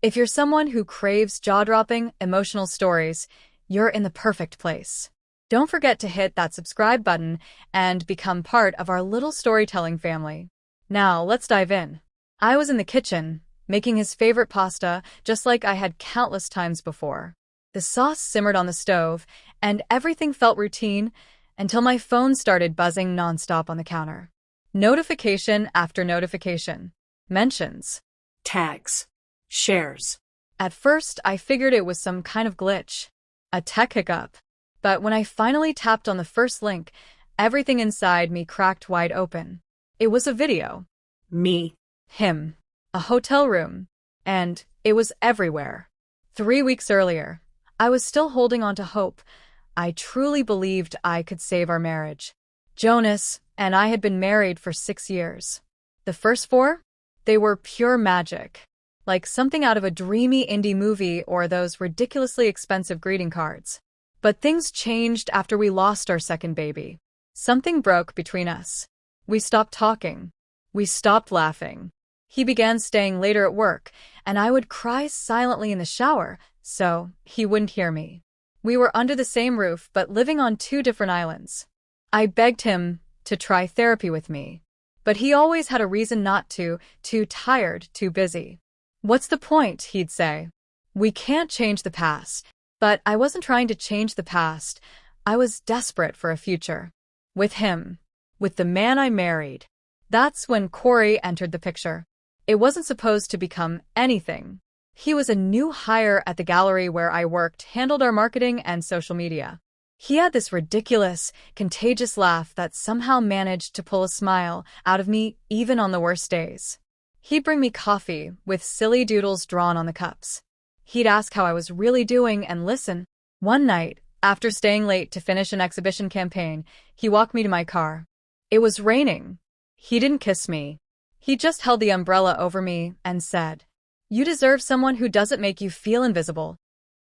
If you're someone who craves jaw-dropping, emotional stories, you're in the perfect place. Don't forget to hit that subscribe button and become part of our little storytelling family. Now, let's dive in. I was in the kitchen, making his favorite pasta, just like I had countless times before. The sauce simmered on the stove, and everything felt routine until my phone started buzzing nonstop on the counter. Notification after notification. Mentions. Tags. Shares. At first, I figured it was some kind of glitch, a tech hiccup. But when I finally tapped on the first link, everything inside me cracked wide open. It was a video. Me. Him. A hotel room. And it was everywhere. 3 weeks earlier, I was still holding on to hope. I truly believed I could save our marriage. Jonas and I had been married for 6 years. The first 4? They were pure magic. Like something out of a dreamy indie movie or those ridiculously expensive greeting cards. But things changed after we lost our second baby. Something broke between us. We stopped talking. We stopped laughing. He began staying later at work, and I would cry silently in the shower, so he wouldn't hear me. We were under the same roof, but living on 2 different islands. I begged him to try therapy with me. But he always had a reason not to, too tired, too busy. What's the point, he'd say. We can't change the past. But I wasn't trying to change the past. I was desperate for a future. With him. With the man I married. That's when Corey entered the picture. It wasn't supposed to become anything. He was a new hire at the gallery where I worked, handled our marketing and social media. He had this ridiculous, contagious laugh that somehow managed to pull a smile out of me even on the worst days. He'd bring me coffee with silly doodles drawn on the cups. He'd ask how I was really doing and listen. One night, after staying late to finish an exhibition campaign, he walked me to my car. It was raining. He didn't kiss me. He just held the umbrella over me and said, "You deserve someone who doesn't make you feel invisible."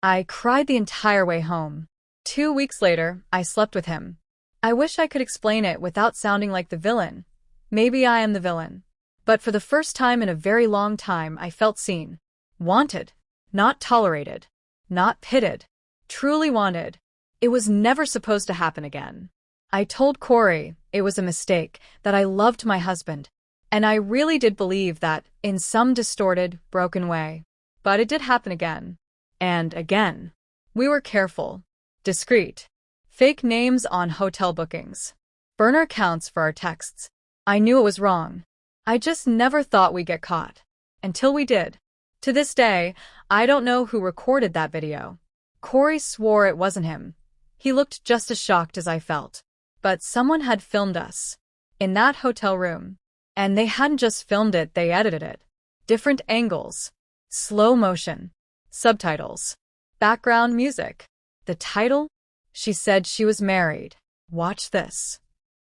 I cried the entire way home. 2 weeks later, I slept with him. I wish I could explain it without sounding like the villain. Maybe I am the villain. But for the first time in a very long time, I felt seen. Wanted. Not tolerated. Not pitied. Truly wanted. It was never supposed to happen again. I told Corey it was a mistake, that I loved my husband. And I really did believe that, in some distorted, broken way. But it did happen again. And again. We were careful. Discreet. Fake names on hotel bookings. Burner accounts for our texts. I knew it was wrong. I just never thought we'd get caught. Until we did. To this day, I don't know who recorded that video. Corey swore it wasn't him. He looked just as shocked as I felt. But someone had filmed us. In that hotel room. And they hadn't just filmed it, they edited it. Different angles. Slow motion. Subtitles. Background music. The title? She said she was married. Watch this.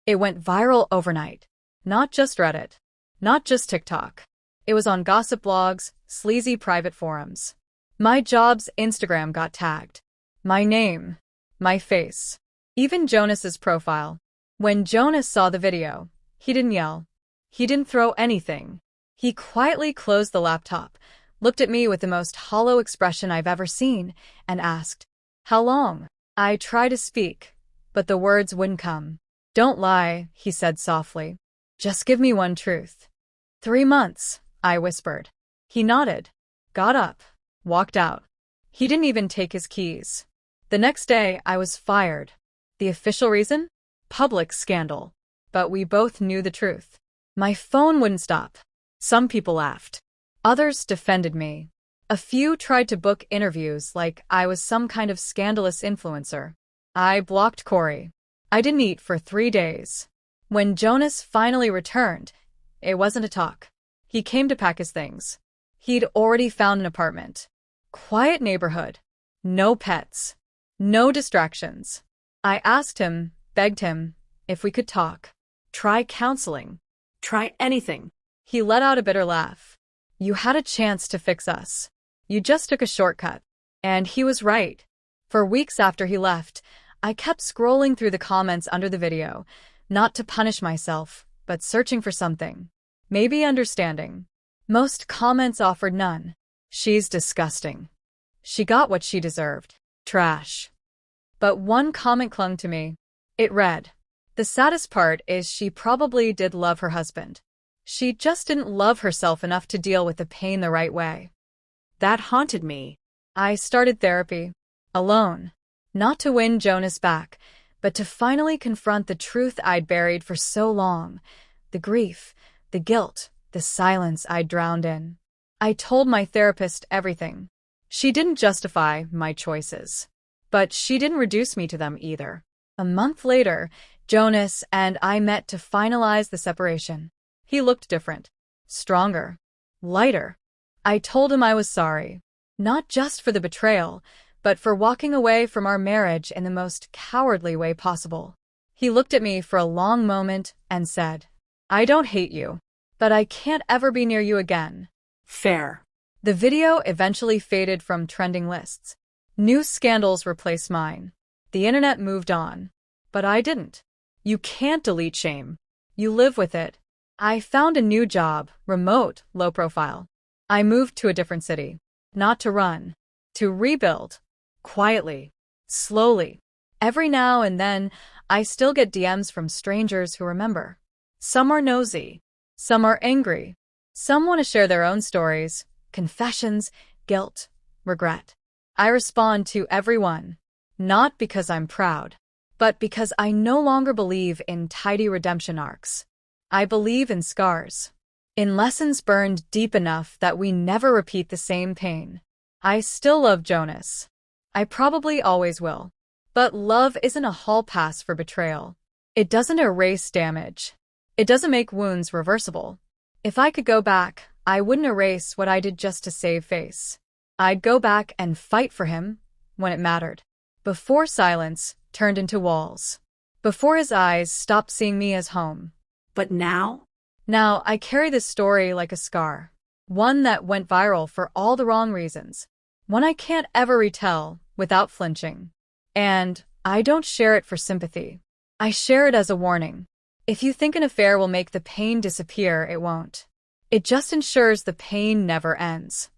It went viral overnight. Not just Reddit. Not just TikTok. It was on gossip blogs, sleazy private forums. My job's Instagram got tagged. My name. My face. Even Jonas's profile. When Jonas saw the video, he didn't yell. He didn't throw anything. He quietly closed the laptop, looked at me with the most hollow expression I've ever seen, and asked, "How long?" I tried to speak, but the words wouldn't come. "Don't lie," he said softly. "Just give me one truth." 3 months, I whispered. He nodded, got up, walked out. He didn't even take his keys. The next day, I was fired. The official reason? Public scandal. But we both knew the truth. My phone wouldn't stop. Some people laughed. Others defended me. A few tried to book interviews like I was some kind of scandalous influencer. I blocked Corey. I didn't eat for 3 days. When Jonas finally returned, it wasn't a talk. He came to pack his things. He'd already found an apartment. Quiet neighborhood. No pets. No distractions. I asked him, begged him, if we could talk. Try counseling. Try anything. He let out a bitter laugh. You had a chance to fix us. You just took a shortcut. And he was right. For weeks after he left, I kept scrolling through the comments under the video, not to punish myself, but searching for something. Maybe understanding. Most comments offered none. She's disgusting. She got what she deserved. Trash. But one comment clung to me. It read, "The saddest part is she probably did love her husband. She just didn't love herself enough to deal with the pain the right way." That haunted me. I started therapy. Alone. Not to win Jonas back, but to finally confront the truth I'd buried for so long. The grief, the guilt, the silence I'd drowned in. I told my therapist everything. She didn't justify my choices. But she didn't reduce me to them either. A month later, Jonas and I met to finalize the separation. He looked different. Stronger. Lighter. I told him I was sorry. Not just for the betrayal, but for walking away from our marriage in the most cowardly way possible. He looked at me for a long moment and said, "I don't hate you, but I can't ever be near you again." Fair. The video eventually faded from trending lists. New scandals replaced mine. The internet moved on. But I didn't. You can't delete shame. You live with it. I found a new job, remote, low profile. I moved to a different city. Not to run. To rebuild. Quietly. Slowly. Every now and then, I still get DMs from strangers who remember. Some are nosy. Some are angry. Some want to share their own stories, confessions, guilt, regret. I respond to everyone. Not because I'm proud, but because I no longer believe in tidy redemption arcs. I believe in scars. In lessons burned deep enough that we never repeat the same pain. I still love Jonas. I probably always will. But love isn't a hall pass for betrayal. It doesn't erase damage. It doesn't make wounds reversible. If I could go back, I wouldn't erase what I did just to save face. I'd go back and fight for him when it mattered. Before silence turned into walls. Before his eyes stopped seeing me as home. But now? Now I carry this story like a scar. One that went viral for all the wrong reasons. One I can't ever retell without flinching. And I don't share it for sympathy. I share it as a warning. If you think an affair will make the pain disappear, it won't. It just ensures the pain never ends.